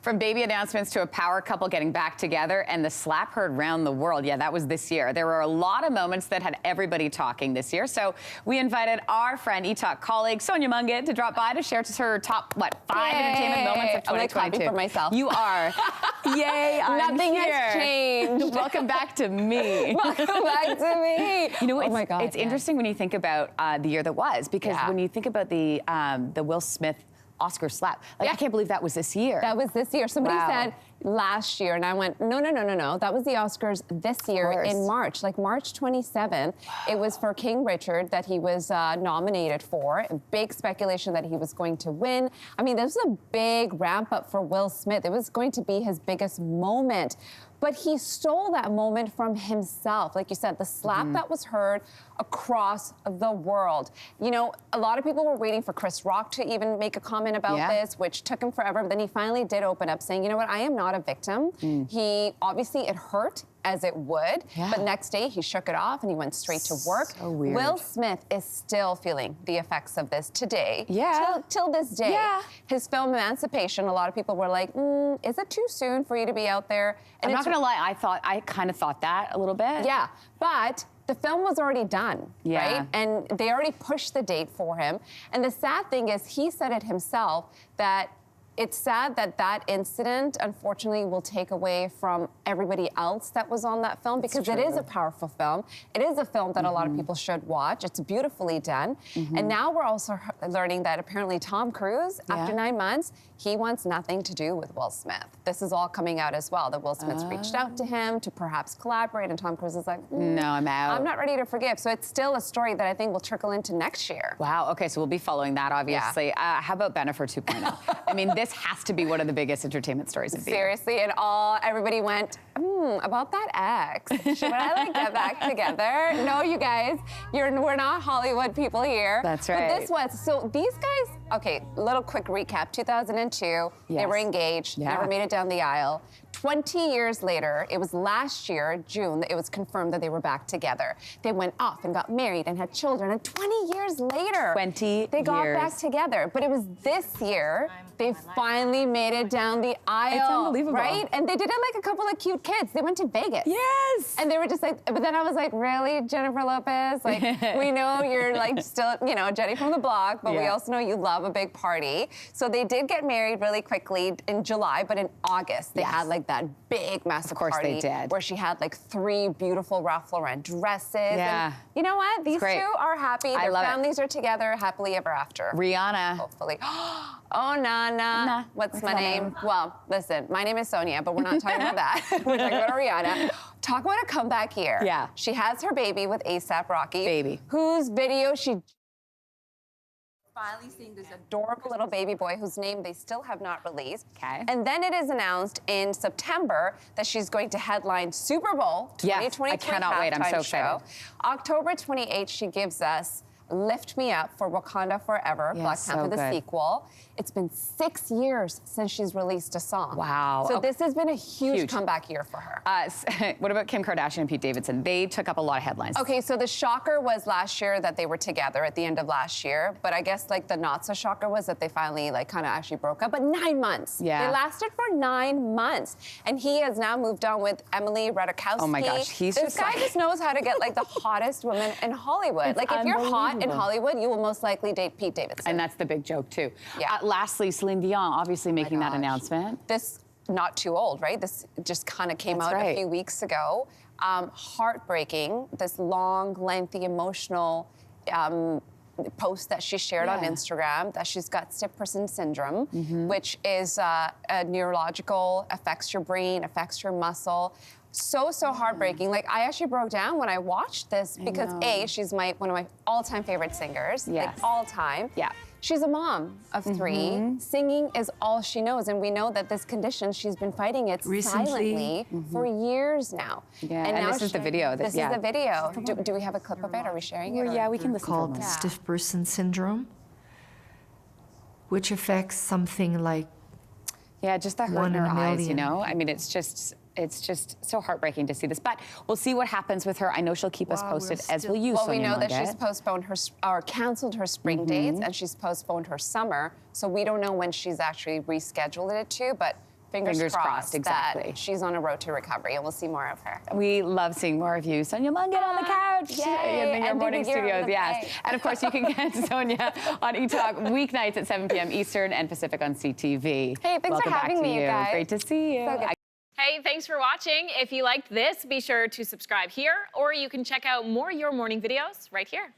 From baby announcements to a power couple getting back together and the slap heard round the world. Yeah, that was this year. There were a lot of moments that had everybody talking this year. So we invited our friend, Etalk colleague, Sonia Mangat, to drop by to share her top, five entertainment moments of 2022. I'm like clapping for myself. You are. Yay, I'm Nothing here. has changed. Welcome back to me. Welcome back to me. You know, oh my God, it's interesting when you think about the year that was, because when you think about the Will Smith Oscar slap, I can't believe that was this year. That was this year. Somebody said last year, and I went, no. That was the Oscars this year in March, like March 27th. It was for King Richard that he was nominated for. Big speculation that he was going to win. I mean, this was a big ramp up for Will Smith. It was going to be his biggest moment. But he stole that moment from himself. Like you said, the slap that was heard across the world. You know, a lot of people were waiting for Chris Rock to even make a comment about this, which took him forever. But then he finally did open up saying, you know what, I am not a victim. He, obviously it hurt, as it would, but next day he shook it off and he went straight to work. So weird. Will Smith is still feeling the effects of this today. Till this day. His film Emancipation, a lot of people were like, is it too soon for you to be out there? And I'm not gonna lie, I kind of thought that a little bit. Yeah, but the film was already done, right? And they already pushed the date for him. And the sad thing is, he said it himself, that it's sad that that incident, unfortunately, will take away from everybody else that was on that film, because it is a powerful film. It is a film that a lot of people should watch. It's beautifully done. And now we're also learning that apparently Tom Cruise, after 9 months, he wants nothing to do with Will Smith. This is all coming out as well, that Will Smith's reached out to him to perhaps collaborate, and Tom Cruise is like, no, I'm out. I'm not ready to forgive. So it's still a story that I think will trickle into next year. Wow, okay, so we'll be following that, obviously. How about Bennifer 2.0? I mean, this has to be one of the biggest entertainment stories of the year. Seriously, and everybody went, about that ex. Should I get back together? No, you guys, we're not Hollywood people here. That's right. But this was, so these guys, okay, little quick recap. 2002, they were engaged, never made it down the aisle. 20 years later, it was last year, June, that it was confirmed that they were back together. They went off and got married and had children, and 20 years later, they got back together. But it was this year, they finally made it down the aisle. It's unbelievable. Right? And they did it like a couple of cute kids. They went to Vegas. Yes! And they were just like, but then I was like, really, Jennifer Lopez? Like, we know you're like still, you know, Jenny from the block, but we also know you love a big party. So they did get married really quickly in July, but in August, they had like that big, massive party. Of course they did. Where she had like 3 beautiful Ralph Lauren dresses. Yeah. And you know what? These two are happy. Their families are together, happily ever after. Rihanna. Hopefully. Oh, Nana. What's my name? Well, listen, my name is Sonia, but we're not talking about that. We're talking about Rihanna. Talk about a comeback year. Yeah. She has her baby with A$AP Rocky. Baby. Whose video she finally seeing this adorable little baby boy whose name they still have not released. Okay. And then it is announced in September that she's going to headline Super Bowl 2023. I cannot wait. I'm so excited. October 28th, she gives us Lift Me Up for Wakanda Forever, Black Panther, the sequel. It's been 6 years since she's released a song. Wow. So this has been a huge comeback year for her. What about Kim Kardashian and Pete Davidson? They took up a lot of headlines. Okay, so the shocker was last year that they were together at the end of last year, but I guess like the not so shocker was that they finally like kind of actually broke up, but 9 months. Yeah. They lasted for 9 months. And he has now moved on with Emily Ratajkowski. Oh my gosh, this guy just knows how to get like the hottest women in Hollywood. Like if you're hot in Hollywood, you will most likely date Pete Davidson. And that's the big joke too. Yeah. Lastly, Celine Dion obviously making that announcement. This, not too old, right? This just kind of came out a few weeks ago. Heartbreaking, this long, lengthy, emotional post that she shared on Instagram, that she's got stiff person syndrome, which is a neurological, affects your brain, affects your muscle. So heartbreaking. Like, I actually broke down when I watched this because A, she's one of my all-time favorite singers, like all time. Yeah. She's a mom of 3. Singing is all she knows, and we know that this condition, she's been fighting it silently for years now. Yeah, and now this is the video. This is the video. Do we have a clip of it? Are we sharing it? Yeah, we can listen to it. Called stiff person syndrome, which affects something like just the hurt in her eyes, you know? I mean, it's just so heartbreaking to see this. But we'll see what happens with her. I know she'll keep us posted, as will you, Well, Sonia we know that Mangat. she's postponed her, or canceled her spring dates, and she's postponed her summer. So we don't know when she's actually rescheduled it to, but fingers crossed exactly. that she's on a road to recovery, and we'll see more of her. We love seeing more of you. Sonia Mangat on the couch Yay. in your morning studios. Yes. And of course, you can get Sonia on Etalk weeknights at 7 p.m. Eastern and Pacific on CTV. Hey, thanks Welcome for having back to me, you guys. Great to see you. So good. Hey, thanks for watching. If you liked this, be sure to subscribe here, or you can check out more Your Morning videos right here.